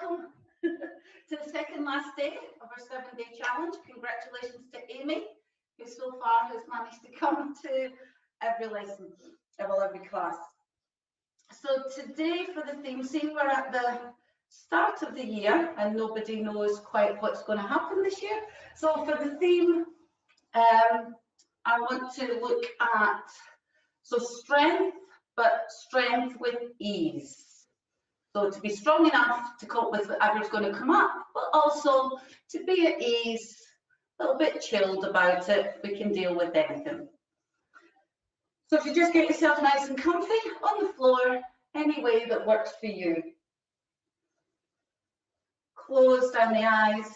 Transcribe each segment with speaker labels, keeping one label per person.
Speaker 1: welcome to the second last day of our 7-day challenge. Congratulations to Amy, who so far has managed to come to every lesson, well, every class. So today for the theme, seeing we're at the start of the year and nobody knows quite what's going to happen this year. So for the theme, I want to look at strength, but strength with ease. So to be strong enough to cope with whatever's going to come up, but also to be at ease, a little bit chilled about it. We can deal with anything. So if you just get yourself nice and comfy on the floor, any way that works for you. Close down the eyes,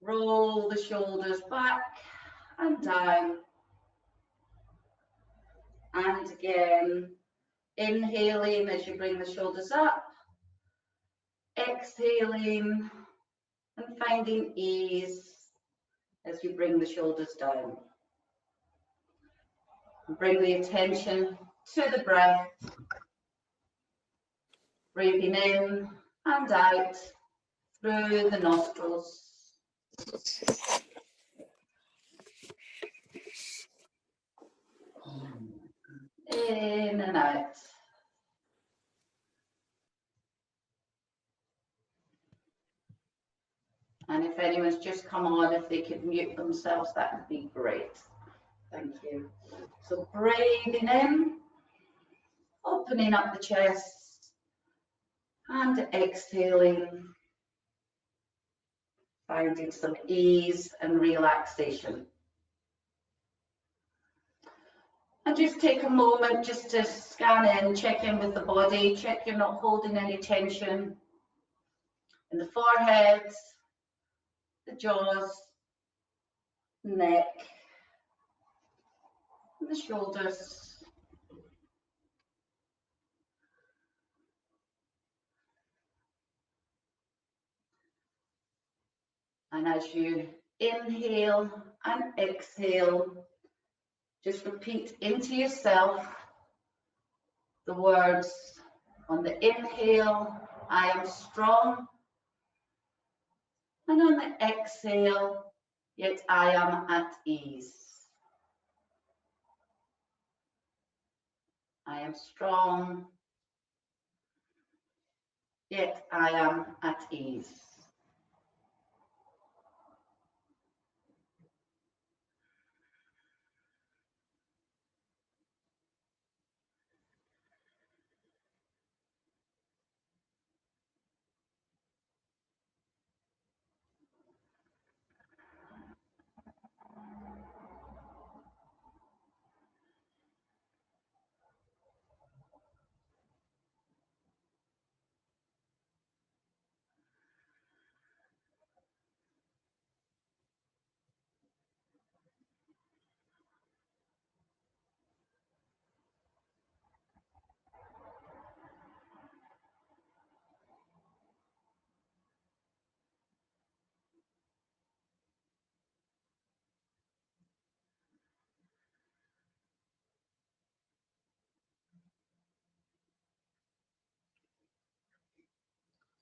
Speaker 1: roll the shoulders back and down. And again, inhaling as you bring the shoulders up, exhaling and finding ease as you bring the shoulders down. Bring the attention to the breath, breathing in and out through the nostrils. In and out. And if anyone's just come on, if they could mute themselves, that would be great. Thank you. So breathing in, opening up the chest, and exhaling, finding some ease and relaxation. And just take a moment just to scan in, check in with the body, check you're not holding any tension in the forehead, the jaws, neck, and the shoulders. And as you inhale and exhale, just repeat into yourself the words on the inhale, I am strong. And on the exhale, yet I am at ease. I am strong, yet I am at ease.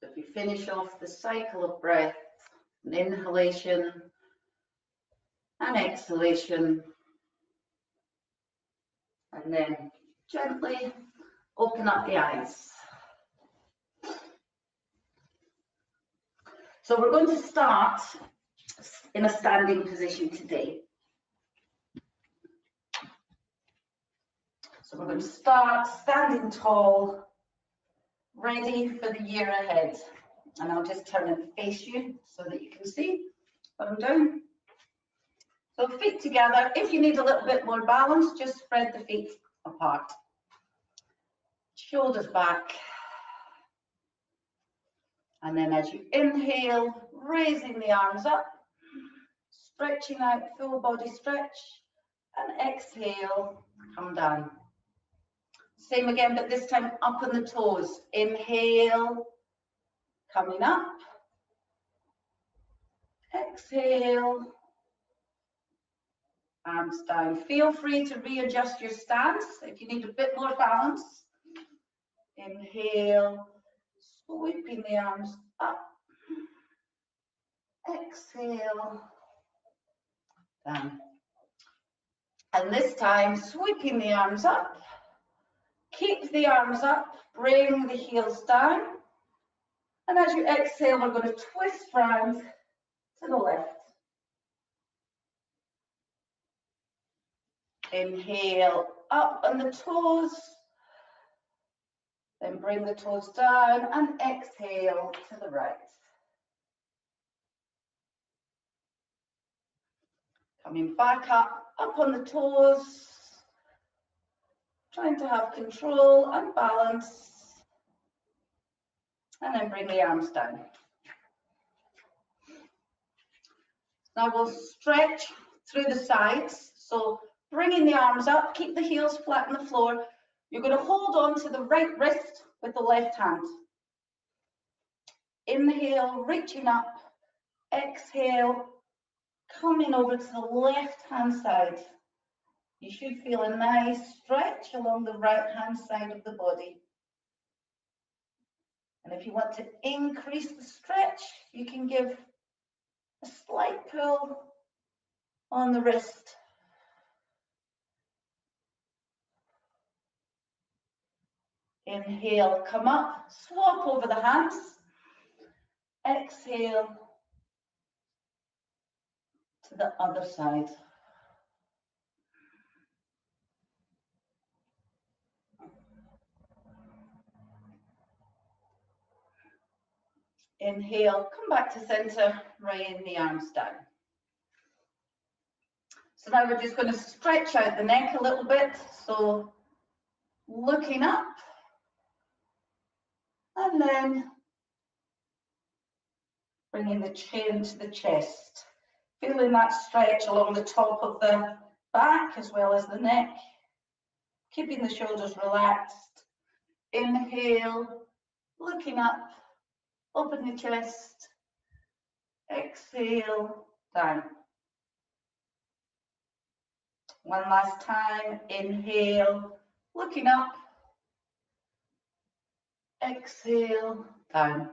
Speaker 1: So if you finish off the cycle of breath, an inhalation and exhalation, and then gently open up the eyes. So we're going to start in a standing position today. So we're going to start standing tall, ready for the year ahead. And I'll just turn and face you so that you can see what I'm doing. So feet together. If you need a little bit more balance, just spread the feet apart. Shoulders back. And then as you inhale, raising the arms up, stretching out, full body stretch, and exhale, come down. Same again, but this time up on the toes. Inhale, coming up. Exhale, arms down. Feel free to readjust your stance if you need a bit more balance. Inhale, sweeping the arms up. Exhale, down. And this time, sweeping the arms up. Keep the arms up, bring the heels down. And as you exhale, we're going to twist round to the left. Inhale, up on the toes. Then bring the toes down and exhale to the right. Coming back up on the toes. Trying to have control and balance. And then bring the arms down. Now we'll stretch through the sides. So bringing the arms up, keep the heels flat on the floor. You're going to hold on to the right wrist with the left hand. Inhale, reaching up. Exhale, coming over to the left hand side. You should feel a nice stretch along the right hand side of the body. And if you want to increase the stretch, you can give a slight pull on the wrist. Inhale, come up, swap over the hands. Exhale to the other side. Inhale, come back to center, rain the arms down. So now we're just going to stretch out the neck a little bit. So looking up, and then bringing the chin to the chest. Feeling that stretch along the top of the back as well as the neck. Keeping the shoulders relaxed. Inhale, looking up, open the chest. Exhale, down. One last time, inhale, looking up. Exhale, down.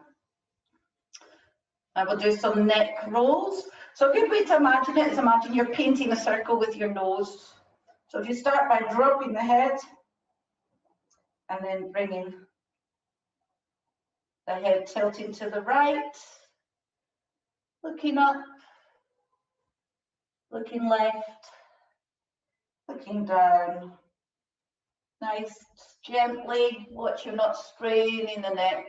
Speaker 1: And we'll do some neck rolls. So a good way to imagine it is imagine you're painting a circle with your nose. So if you start by dropping the head and then bringing the head tilting to the right, looking up, looking left, looking down. Nice, gently, watch you're not straining the neck.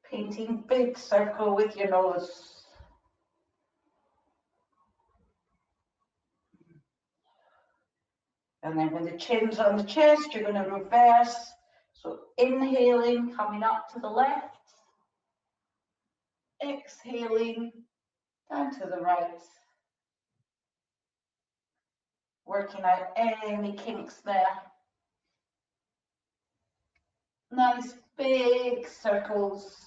Speaker 1: Painting big circle with your nose. And then when the chin's on the chest, you're going to reverse. So inhaling, coming up to the left. Exhaling, down to the right. Working out any kinks there. Nice big circles.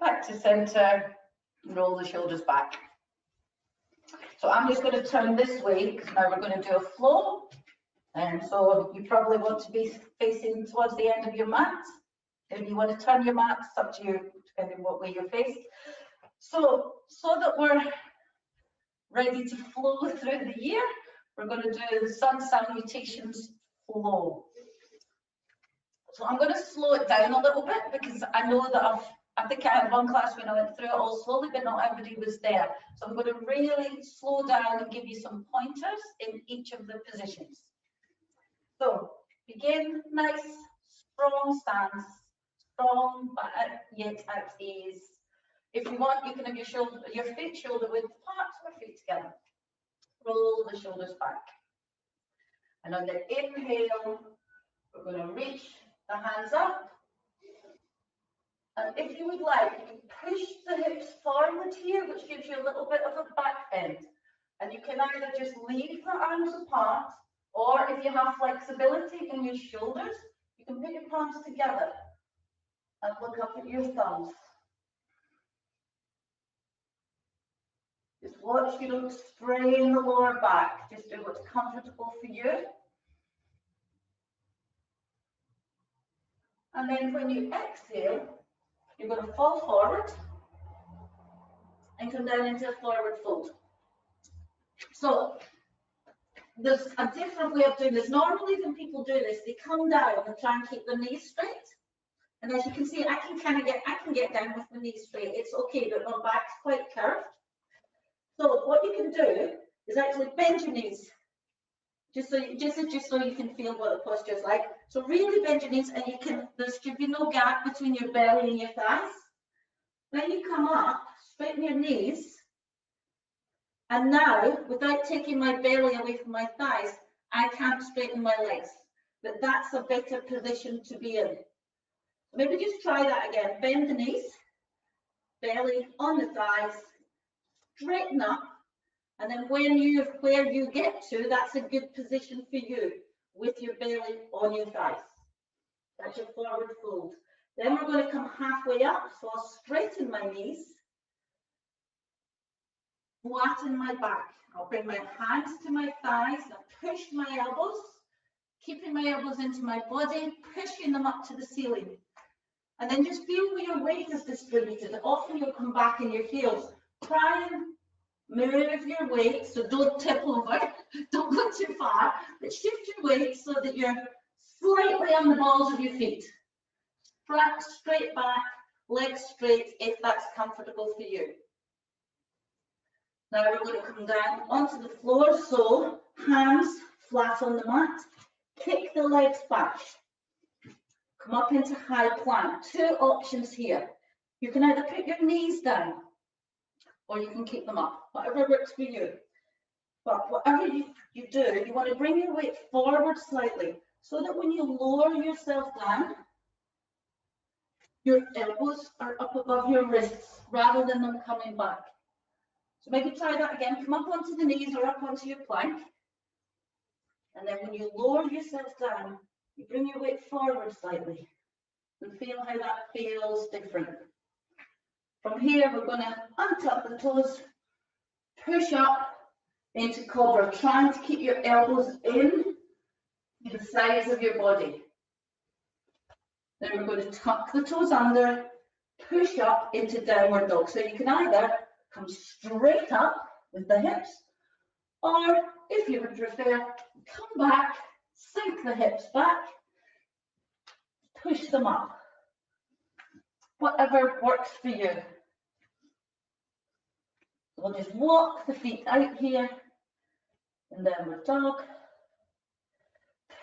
Speaker 1: Back to center, roll the shoulders back. So I'm just going to turn this way because now we're going to do a flow. And so you probably want to be facing towards the end of your mat. If you want to turn your mat, it's up to you, depending what way you're faced. So that we're ready to flow through the year, we're going to do the sun salutations flow. So I'm going to slow it down a little bit because I know that I think I had one class when I went through it all slowly, but not everybody was there. So I'm going to really slow down and give you some pointers in each of the positions. So begin nice, strong stance, strong but yet at ease. If you want, you can have your feet shoulder width apart, or feet together. Roll the shoulders back. And on the inhale, we're going to reach the hands up. And if you would like, you can push the hips forward here, which gives you a little bit of a back bend. And you can either just leave the arms apart, or if you have flexibility in your shoulders, you can put your palms together and look up at your thumbs. Just watch you don't strain the lower back. Just do what's comfortable for you. And then when you exhale, you're going to fall forward and come down into a forward fold. So there's a different way of doing this. Normally when people do this, they come down and try and keep their knees straight. And as you can see, I can get down with my knees straight. It's okay, but my back's quite curved. So what you can do is actually bend your knees, just so you can feel what the posture is like. So really bend your knees, and there should be no gap between your belly and your thighs. When you come up, straighten your knees. And now, without taking my belly away from my thighs, I can't straighten my legs. But that's a better position to be in. Maybe just try that again. Bend the knees, belly on the thighs, straighten up, and then where you get to, that's a good position for you with your belly on your thighs. That's your forward fold. Then we're going to come halfway up, so I'll straighten my knees, flatten my back. I'll bring my hands to my thighs and push my elbows, keeping my elbows into my body, pushing them up to the ceiling. And then just feel where your weight is distributed. Often you'll come back in your heels. Try and move your weight, so don't tip over, don't go too far, but shift your weight so that you're slightly on the balls of your feet. Straight back, legs straight, if that's comfortable for you. Now we're going to come down onto the floor, so hands flat on the mat, kick the legs back. Come up into high plank. Two options here. You can either put your knees down or you can keep them up, whatever works for you. But whatever you do, you want to bring your weight forward slightly so that when you lower yourself down, your elbows are up above your wrists rather than them coming back. So maybe try that again. Come up onto the knees or up onto your plank. And then when you lower yourself down, you bring your weight forward slightly and feel how that feels different. From here, we're going to untuck the toes, push up into cobra, trying to keep your elbows in to the sides of your body. Then we're going to tuck the toes under, push up into downward dog. So you can either come straight up with the hips, or if you would prefer, come back, sink the hips back, push them up. Whatever works for you. We'll just walk the feet out here in downward dog,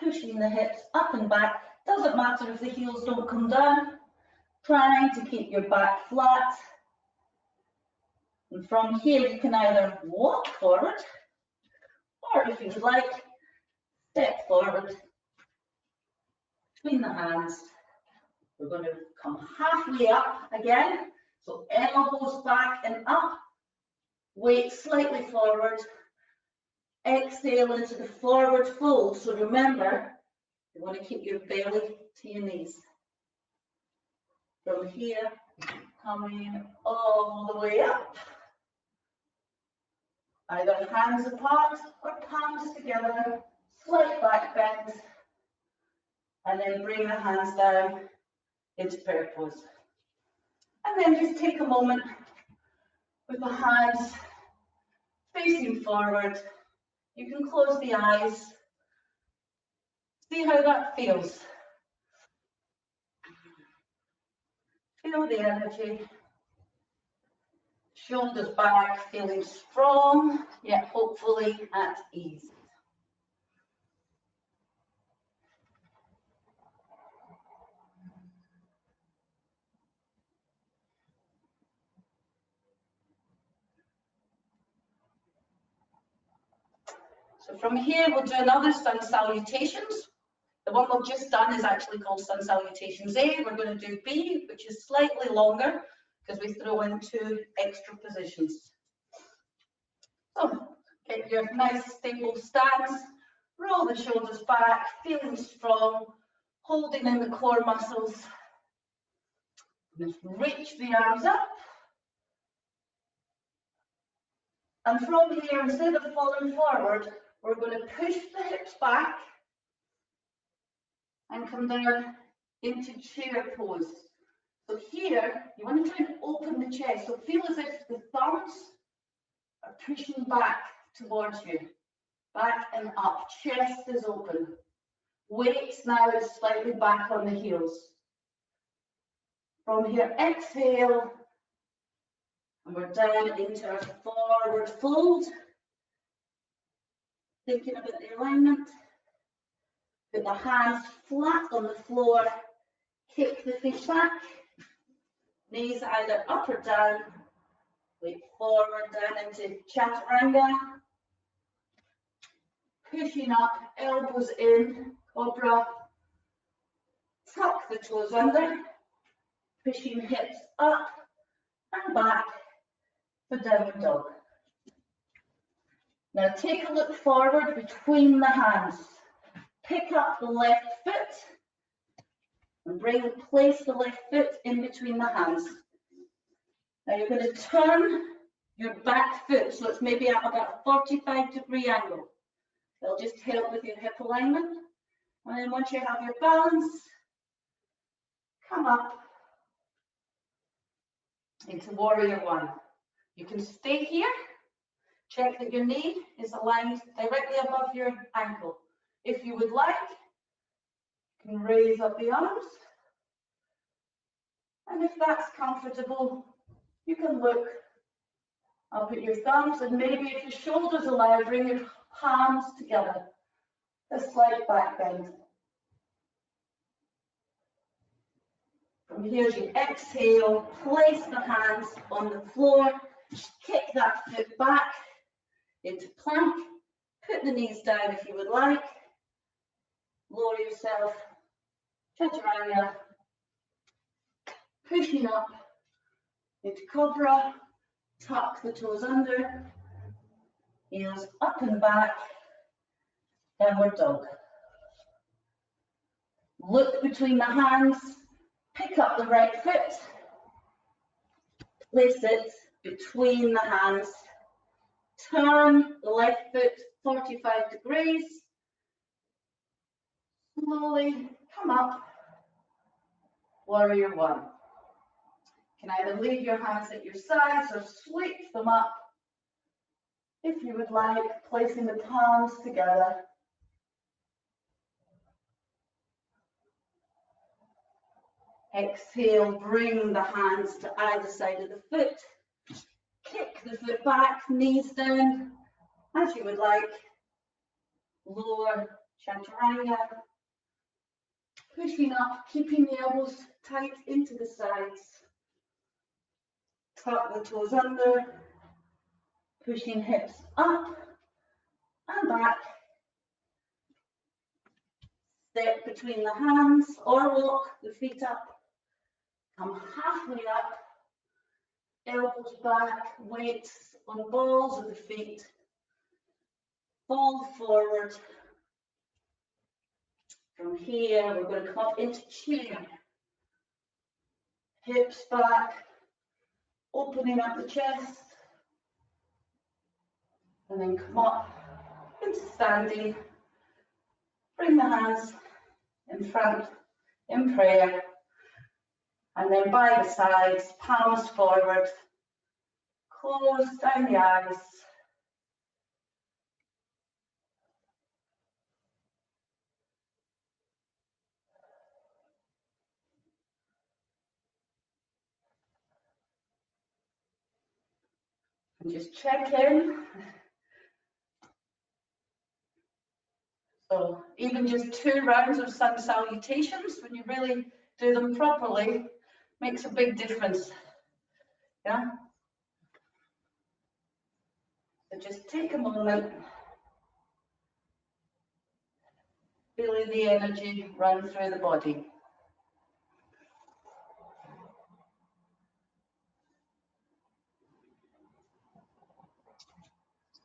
Speaker 1: pushing the hips up and back. Doesn't matter if the heels don't come down. Trying to keep your back flat. And from here, you can either walk forward, or if you'd like, step forward between the hands. We're going to come halfway up again. So elbows back and up, weight slightly forward. Exhale into the forward fold. So remember, you want to keep your belly to your knees. From here, coming all the way up. Either hands apart or palms together, slight back bend, and then bring the hands down into prayer pose. And then just take a moment with the hands facing forward. You can close the eyes. See how that feels. Feel the energy. Shoulders back, feeling strong, yet hopefully at ease. So from here, we'll do another sun salutations. The one we've just done is actually called sun salutations A. We're going to do B, which is slightly longer because we throw in 2 extra positions. So get your nice stable stance, roll the shoulders back, feeling strong, holding in the core muscles. Just reach the arms up. And from here, instead of falling forward, we're going to push the hips back and come down into chair pose. So here, you want to try and open the chest. So feel as if the thumbs are pushing back towards you. Back and up, chest is open. Weight now is slightly back on the heels. From here, exhale, and we're down into our forward fold. Thinking about the alignment. Put the hands flat on the floor, kick the feet back, knees either up or down, weight forward, down into chaturanga. Pushing up, elbows in, cobra. Tuck the toes under, pushing hips up and back for downward dog. Now take a look forward between the hands. Pick up the left foot and place the left foot in between the hands. Now you're going to turn your back foot, so it's maybe at about a 45-degree angle. It'll just help with your hip alignment. And then once you have your balance, come up into warrior one. You can stay here. Check that your knee is aligned directly above your ankle. If you would like, you can raise up the arms. And if that's comfortable, you can look up at your thumbs, and maybe if your shoulders allow, bring your palms together. A slight back bend. From here, you exhale, place the hands on the floor, kick that foot back into plank, put the knees down if you would like, lower yourself, chaturanga, pushing up into cobra, tuck the toes under, heels up and back, downward dog. Look between the hands, pick up the right foot, place it between the hands, turn the left foot 45 degrees, slowly come up, warrior one. You can either leave your hands at your sides or sweep them up if you would like, placing the palms together. Exhale, bring the hands to either side of the foot. Kick the foot back, knees down, as you would like. Lower chaturanga. Pushing up, keeping the elbows tight into the sides. Tuck the toes under. Pushing hips up and back. Step between the hands or walk the feet up. Come halfway up. Elbows back, weights on balls of the feet. Fall forward. From here, we're going to come up into chair. Hips back, opening up the chest. And then come up into standing. Bring the hands in front in prayer. And then by the sides, palms forward. Close down the eyes. And just check in. So even just 2 rounds of sun salutations, when you really do them properly, makes a big difference. Yeah. So just take a moment, feeling the energy run through the body.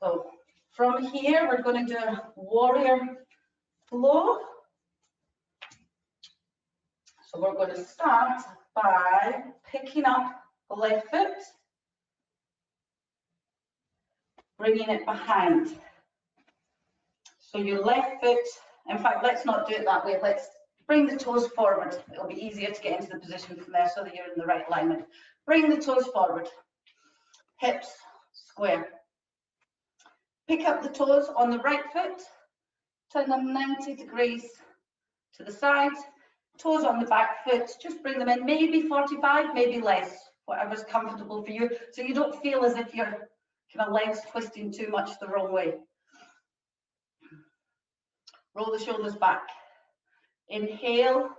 Speaker 1: So from here, we're going to do a warrior flow. So we're going to start by picking up the left foot, bringing it behind. So your left foot, in fact, let's not do it that way. Let's bring the toes forward. It'll be easier to get into the position from there so that you're in the right alignment. Bring the toes forward. Hips square. Pick up the toes on the right foot. Turn them 90 degrees to the side. Toes on the back foot. Just bring them in, maybe 45, maybe less, whatever's comfortable for you. So you don't feel as if your kind of legs twisting too much the wrong way. Roll the shoulders back. Inhale,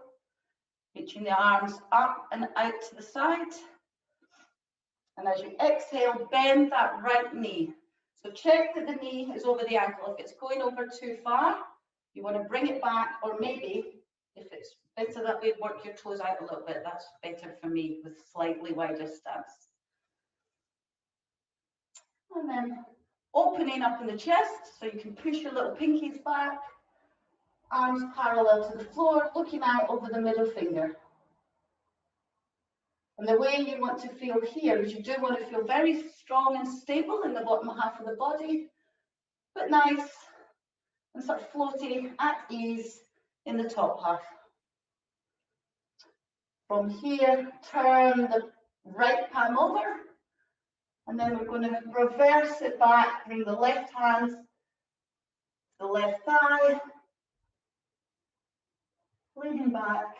Speaker 1: reaching the arms up and out to the side. And as you exhale, bend that right knee. So check that the knee is over the ankle. If it's going over too far, you want to bring it back, or maybe if it's better that way, work your toes out a little bit. That's better for me with slightly wider stance. And then opening up in the chest, so you can push your little pinkies back. Arms parallel to the floor, looking out over the middle finger. And the way you want to feel here is you do want to feel very strong and stable in the bottom half of the body, but nice and sort of floaty at ease in the top half. From here, turn the right palm over, and then we're going to reverse it back, bring the left hand to the left thigh, leaning back.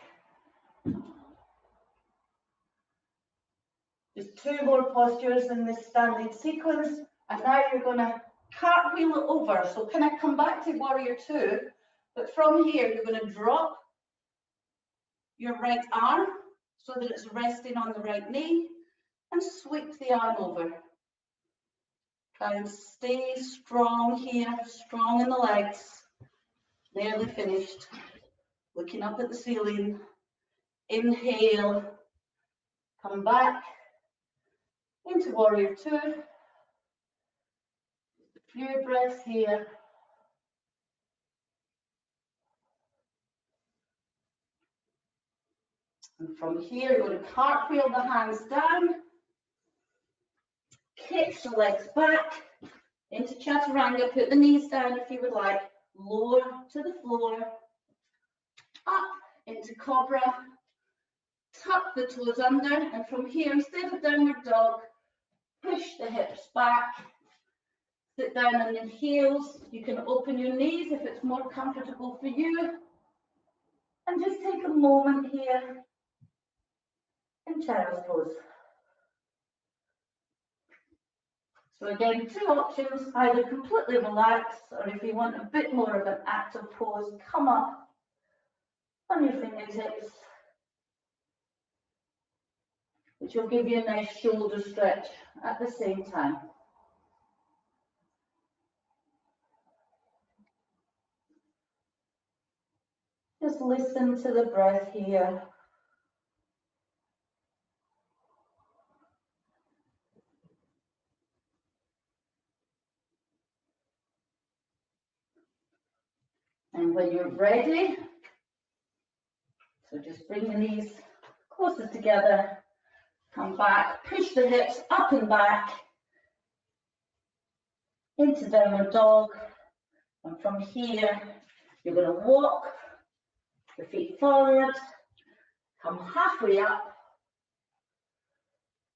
Speaker 1: Just 2 more postures in this standing sequence, and now you're going to cartwheel it over. So kind of come back to warrior 2, but from here you're going to drop your right arm so that it's resting on the right knee and sweep the arm over. Try and stay strong here, strong in the legs. Nearly finished. Looking up at the ceiling. Inhale, come back into warrior 2. A few breaths here. And from here, you're going to cartwheel the hands down, kick the legs back into chaturanga, put the knees down if you would like, lower to the floor, up into cobra, tuck the toes under, and from here, instead of downward dog, push the hips back, sit down on your heels. You can open your knees if it's more comfortable for you, and just take a moment here in child's pose. So again, 2 options, either completely relax, or if you want a bit more of an active pose, come up on your fingertips, which will give you a nice shoulder stretch at the same time. Just listen to the breath here. And when you're ready, so just bring the knees closer together, come back, push the hips up and back into downward dog. And from here, you're going to walk the feet forward, come halfway up,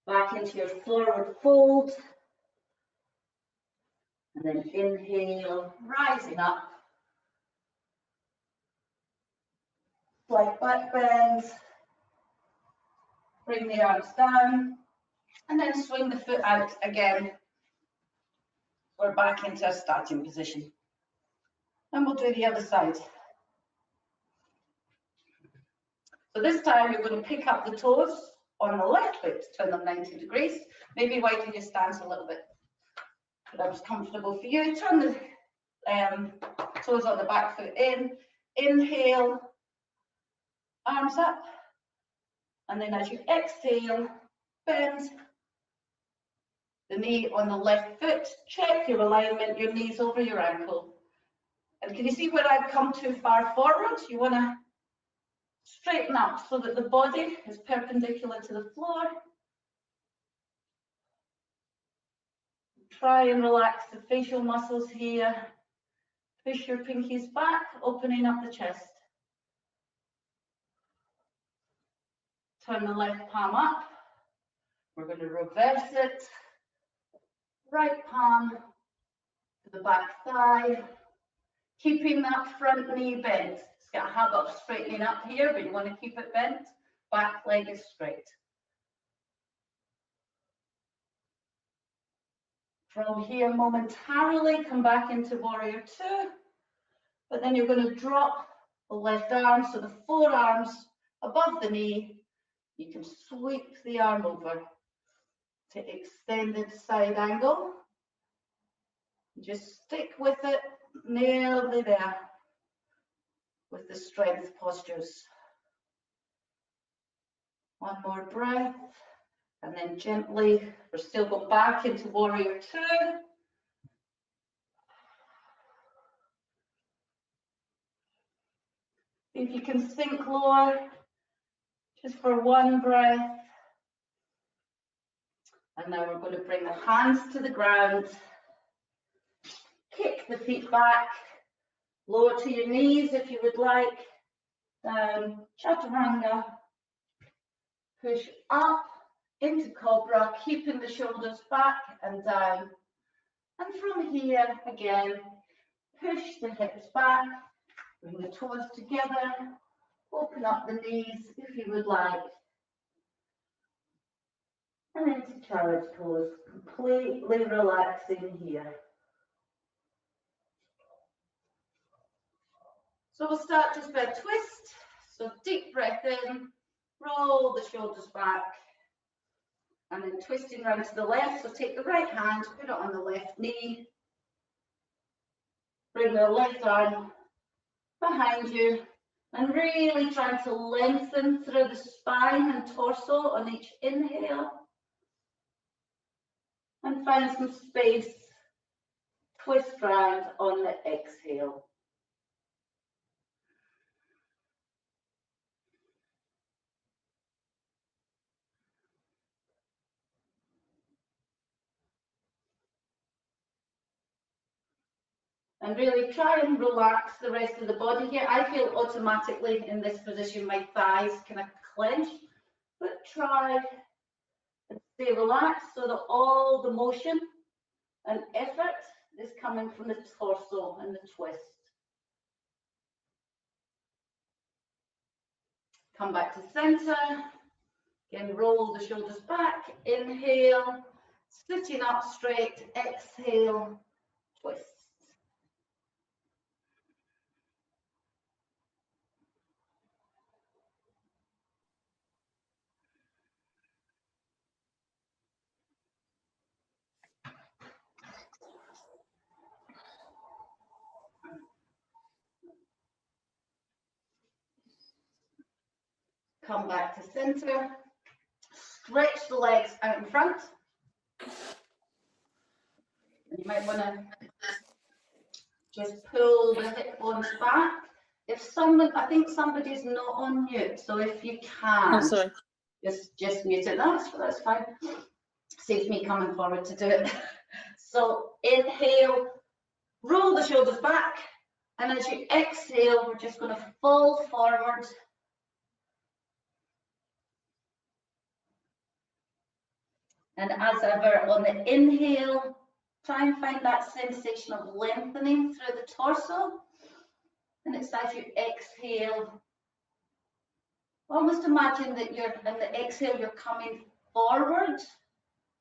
Speaker 1: back into your forward fold, and then inhale, rising up. Slight back bend, bring the arms down, and then swing the foot out again. We're back into our starting position. And we'll do the other side. So this time you're going to pick up the toes on the left foot, turn them 90 degrees, maybe widen your stance a little bit. Whatever's comfortable for you. Turn the toes on the back foot in, inhale, arms up, and then as you exhale, bend the knee on the left foot, check your alignment, your knees over your ankle. And can you see where I've come too far forward? You want to straighten up so that the body is perpendicular to the floor. try and relax the facial muscles here. Push your pinkies back, opening up the chest. Turn the left palm up. We're going to reverse it. Right palm to the back thigh. Keeping that front knee bent. It's got a habit of straightening up here, but you want to keep it bent. Back leg is straight. From here, momentarily come back into warrior two, but then you're going to drop the left arm, so the forearms above the knee. You can sweep the arm over to extended side angle. Just stick with it, nearly there, with the strength postures. One more breath, and then gently, we're still going back into warrior two. If you can sink lower, just for one breath. And now we're going to bring the hands to the ground. Kick the feet back. Lower to your knees if you would like. Down, chaturanga. Push up into cobra, keeping the shoulders back and down. And from here, again, push the hips back. Bring the toes together. Open up the knees if you would like. And into child's pose, completely relaxing here. So we'll start just by a twist. So deep breath in, roll the shoulders back, and then twisting round to the left. So take the right hand, put it on the left knee. Bring the left arm behind you, and really trying to lengthen through the spine and torso on each inhale. And find some space, twist round on the exhale. And really try and relax the rest of the body here. I feel automatically in this position, my thighs kind of clench, but try and stay relaxed so that all the motion and effort is coming from the torso and the twist. Come back to center. Again, roll the shoulders back. Inhale, sitting up straight. Exhale, twist. Come back to center. Stretch the legs out in front. You might want to just pull the hip bones back. If someone, I think somebody's not on mute, so if you can, just mute it. That's fine. Saves me coming forward to do it. So inhale, roll the shoulders back, and as you exhale, we're just going to fall forward. And as ever, on the inhale, try and find that sensation of lengthening through the torso. And it's as you exhale, almost imagine that you're, in the exhale, you're coming forward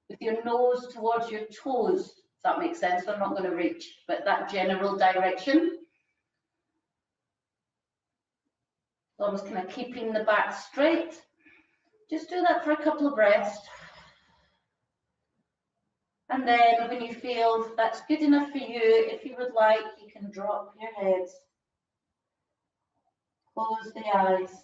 Speaker 1: with your nose towards your toes, if that makes sense. I'm not going to reach, but that general direction. Almost kind of keeping the back straight. Just do that for a couple of breaths. And then when you feel that's good enough for you, if you would like, you can drop your head. Close the eyes.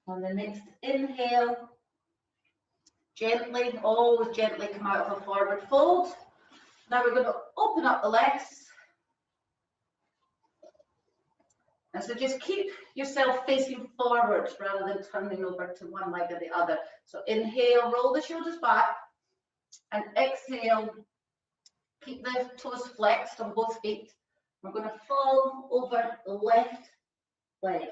Speaker 1: On the next inhale, Gently, always gently come out of a forward fold. Now we're going to open up the legs. And so just keep yourself facing forward rather than turning over to one leg or the other. So inhale, roll the shoulders back, and exhale, keep the toes flexed on both feet. We're going to fall over the left leg.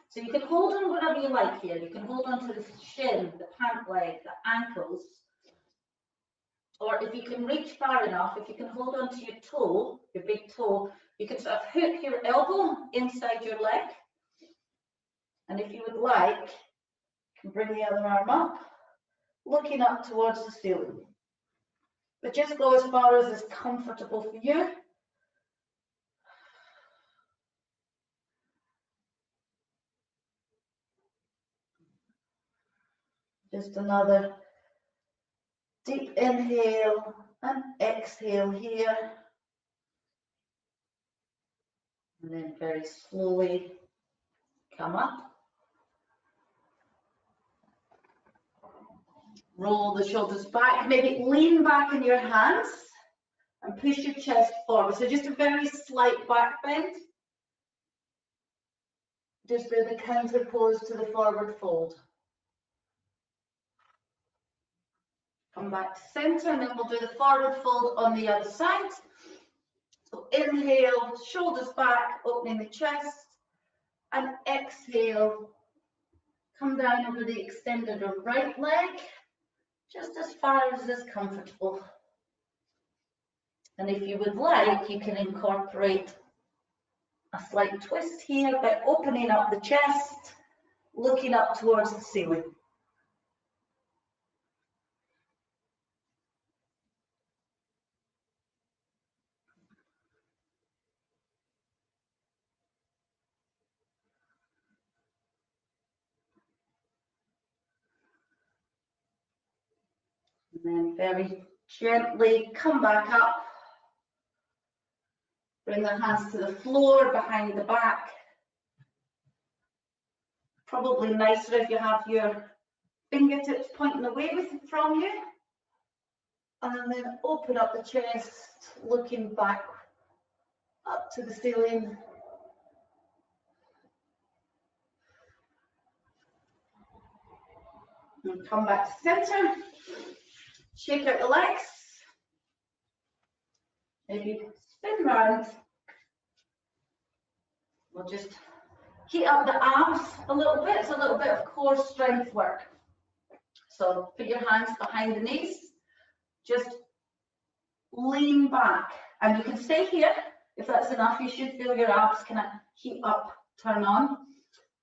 Speaker 1: So you can hold on whatever you like here. You can hold on to the shin, the pant leg, the ankles. Or if you can reach far enough, if you can hold on to your toe, your big toe, you can sort of hook your elbow inside your leg. And if you would like, you can bring the other arm up, looking up towards the ceiling. But just go as far as is comfortable for you. Just another deep inhale and exhale here. And then very slowly come up. Roll the shoulders back, maybe lean back in your hands and push your chest forward. So just a very slight back bend. Just do the counter pose to the forward fold. Come back to center, and then we'll do the forward fold on the other side. So inhale, shoulders back, opening the chest, and exhale, come down over the extended right leg, just as far as is comfortable. And if you would like, you can incorporate a slight twist here by opening up the chest, looking up towards the ceiling. And then very gently come back up. Bring the hands to the floor, behind the back. Probably nicer if you have your fingertips pointing away from you. And then open up the chest, looking back up to the ceiling. And come back to center. Shake out the legs. Maybe spin round. We'll just heat up the arms a little bit. It's a little bit of core strength work. So put your hands behind the knees. Just lean back. And you can stay here. If that's enough, you should feel your abs kind of heat up, turn on.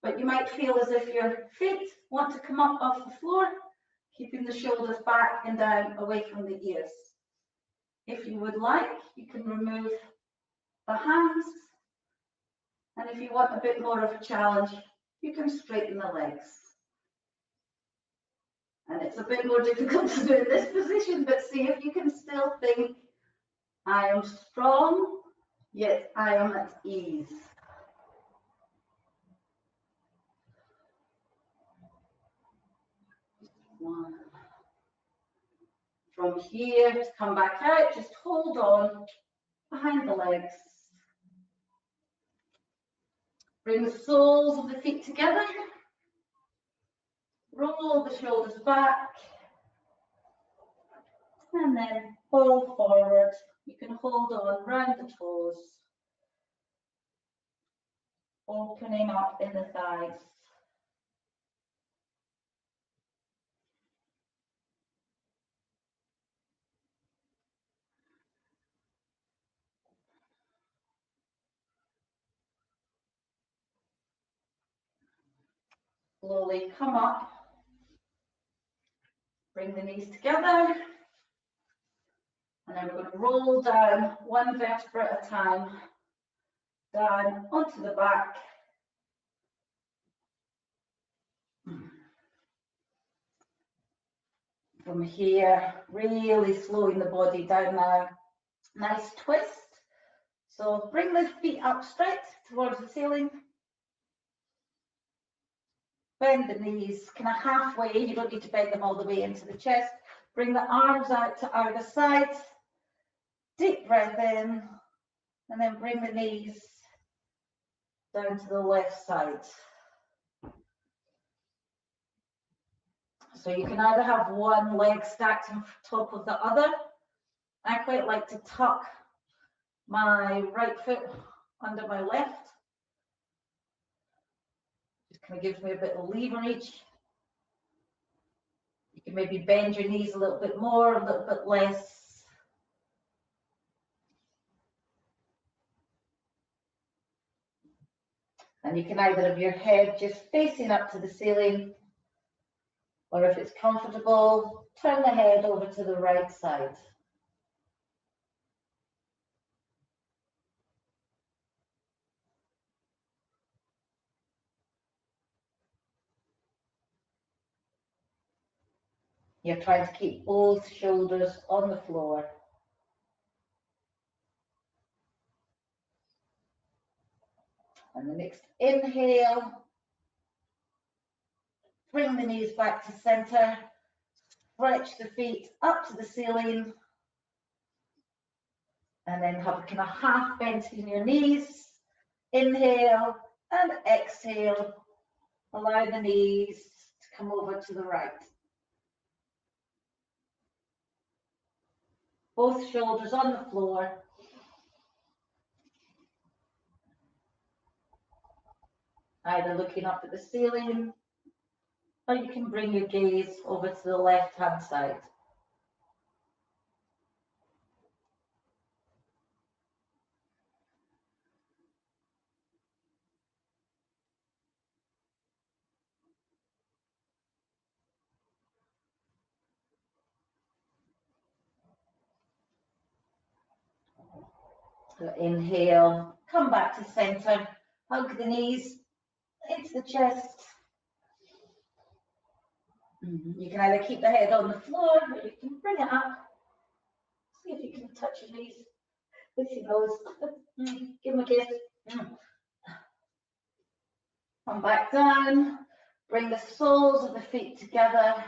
Speaker 1: But you might feel as if your feet want to come up off the floor, keeping the shoulders back and down away from the ears. If you would like, you can remove the hands. And if you want a bit more of a challenge, you can straighten the legs. And it's a bit more difficult to do in this position, but see if you can still think, I am strong, yet I am at ease. One. From here, just come back out, just hold on behind the legs. Bring the soles of the feet together. Roll the shoulders back. And then fall forward. You can hold on round the toes. Opening up in the thighs. Slowly come up. Bring the knees together. And then we're going to roll down one vertebra at a time. Down onto the back. From here, really slowing the body down now. Nice twist. So bring the feet up straight towards the ceiling. Bend the knees kind of halfway. You don't need to bend them all the way into the chest. Bring the arms out to either side. Deep breath in, and then bring the knees down to the left side. So you can either have one leg stacked on top of the other. I quite like to tuck my right foot under my left. Just kind of gives me a bit of leverage. You can maybe bend your knees a little bit more, a little bit less. And you can either have your head just facing up to the ceiling, or if it's comfortable, turn the head over to the right side. You're trying to keep both shoulders on the floor. And the next inhale, bring the knees back to center, stretch the feet up to the ceiling, and then have a kind of half bend in your knees. Inhale and exhale. Allow the knees to come over to the right. Both shoulders on the floor. Either looking up at the ceiling, or you can bring your gaze over to the left-hand side. So inhale, come back to center, hug the knees into the chest. You can either keep the head on the floor, or you can bring it up. See if you can touch your knees with your nose. Give them a kiss. Come back down. Bring the soles of the feet together.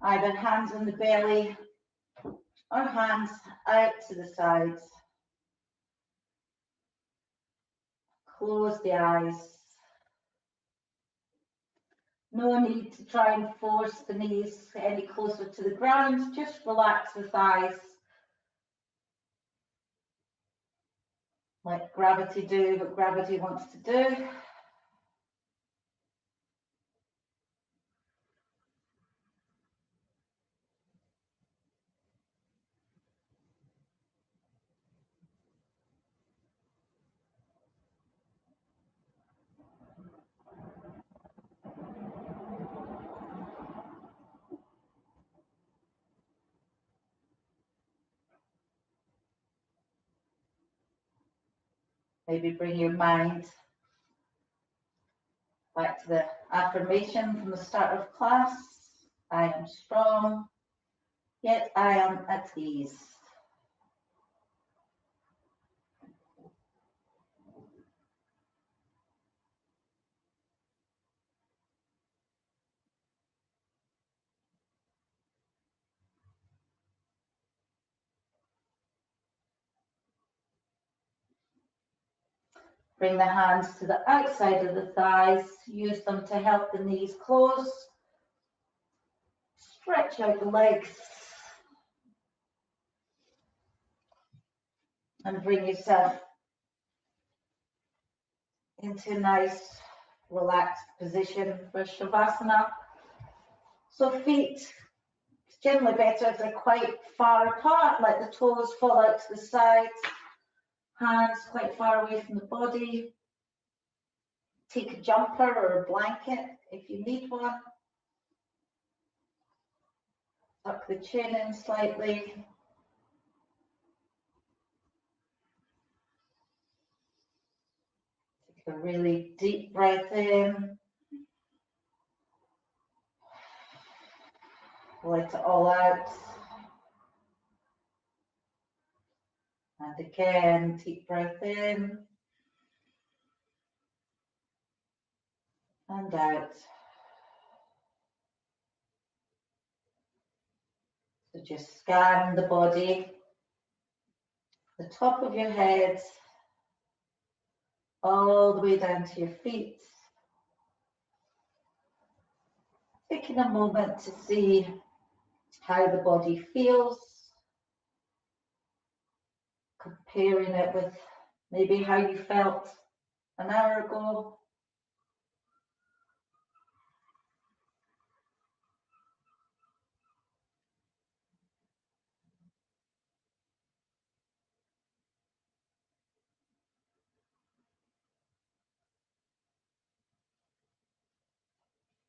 Speaker 1: Either hands on the belly or hands out to the sides. Close the eyes. No need to try and force the knees any closer to the ground. Just relax the thighs. Let gravity do what gravity wants to do. Maybe bring your mind back to the affirmation from the start of class. I am strong, yet I am at ease. Bring the hands to the outside of the thighs. Use them to help the knees close. Stretch out the legs. And bring yourself into a nice, relaxed position for Shavasana. So feet, it's generally better if they're quite far apart, let the toes fall out to the sides. Hands quite far away from the body. Take a jumper or a blanket if you need one. Tuck the chin in slightly. Take a really deep breath in. Let it all out. And again, deep breath in. and out. So just scan the body, the top of your head, all the way down to your feet. Taking a moment to see how the body feels, comparing it with maybe how you felt an hour ago.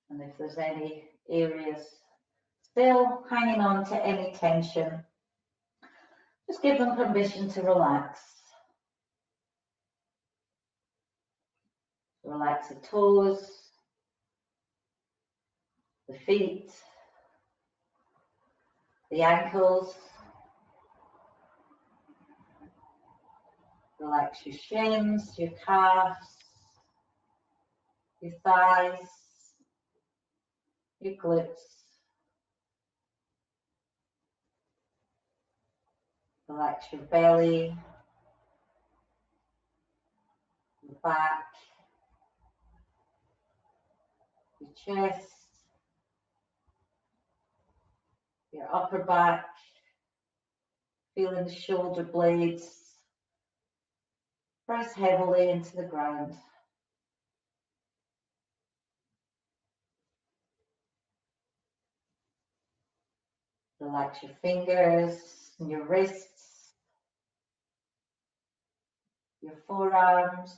Speaker 1: And if there's any areas still hanging on to any tension, just give them permission to relax. Relax the toes, the feet, the ankles. Relax your shins, your calves, your thighs, your glutes. Relax your belly, your back, your chest, your upper back, feeling the shoulder blades press heavily into the ground. Relax your fingers and your wrists, your forearms,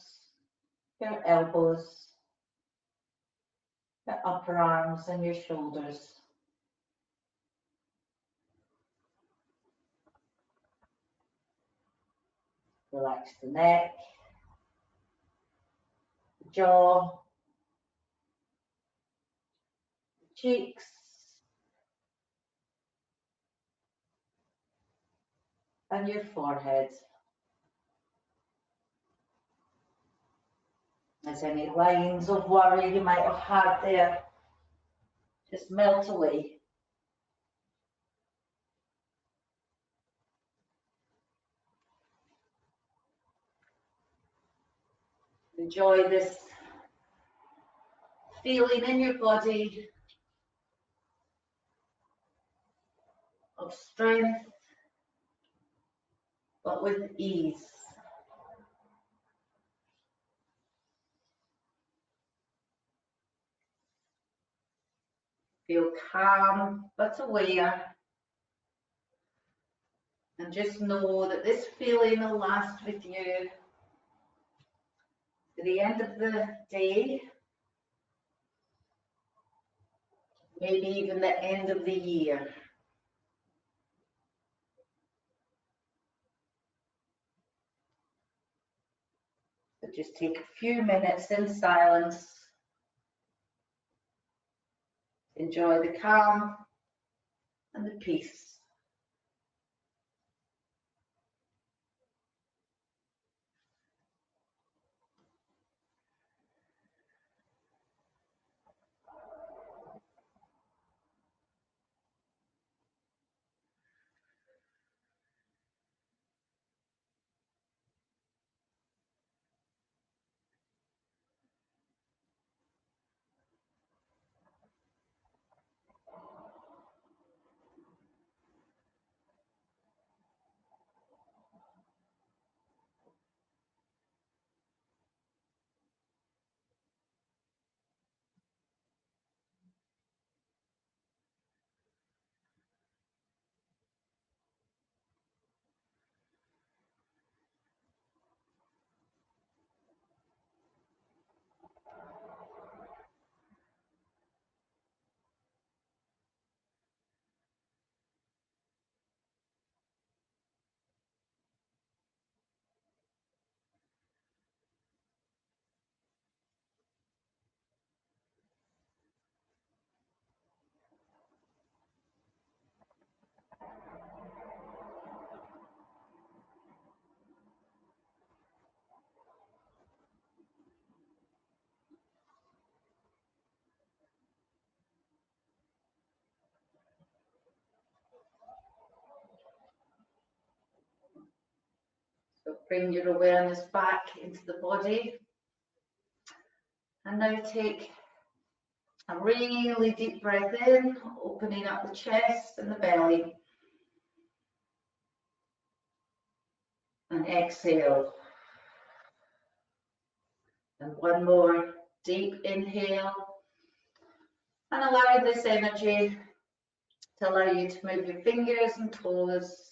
Speaker 1: your elbows, your upper arms and your shoulders. Relax the neck, the jaw, the cheeks, and your forehead. As any lines of worry you might have had there, just melt away. Enjoy this feeling in your body of strength, but with ease. Feel calm but aware, and just know that this feeling will last with you to the end of the day, maybe even the end of the year. So just take a few minutes in silence. Enjoy the calm and the peace. Bring your awareness back into the body. And now take a really deep breath in, opening up the chest and the belly. And exhale. And one more deep inhale. And allowing this energy to allow you to move your fingers and toes.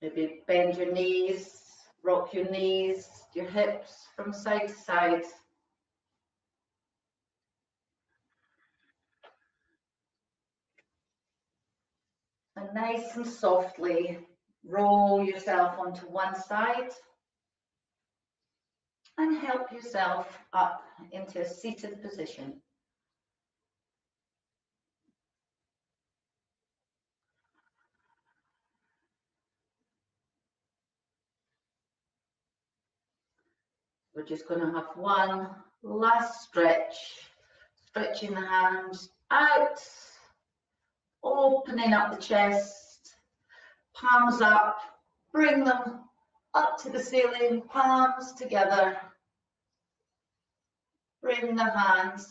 Speaker 1: Maybe bend your knees, rock your knees, your hips from side to side. And nice and softly roll yourself onto one side and help yourself up into a seated position. We're just going to have one last stretch, stretching the hands out, opening up the chest, palms up, bring them up to the ceiling, palms together. Bring the hands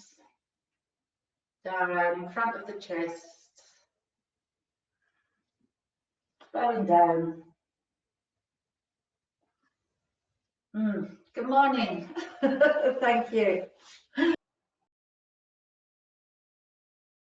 Speaker 1: down in front of the chest, bowing down. Good morning. Thank you.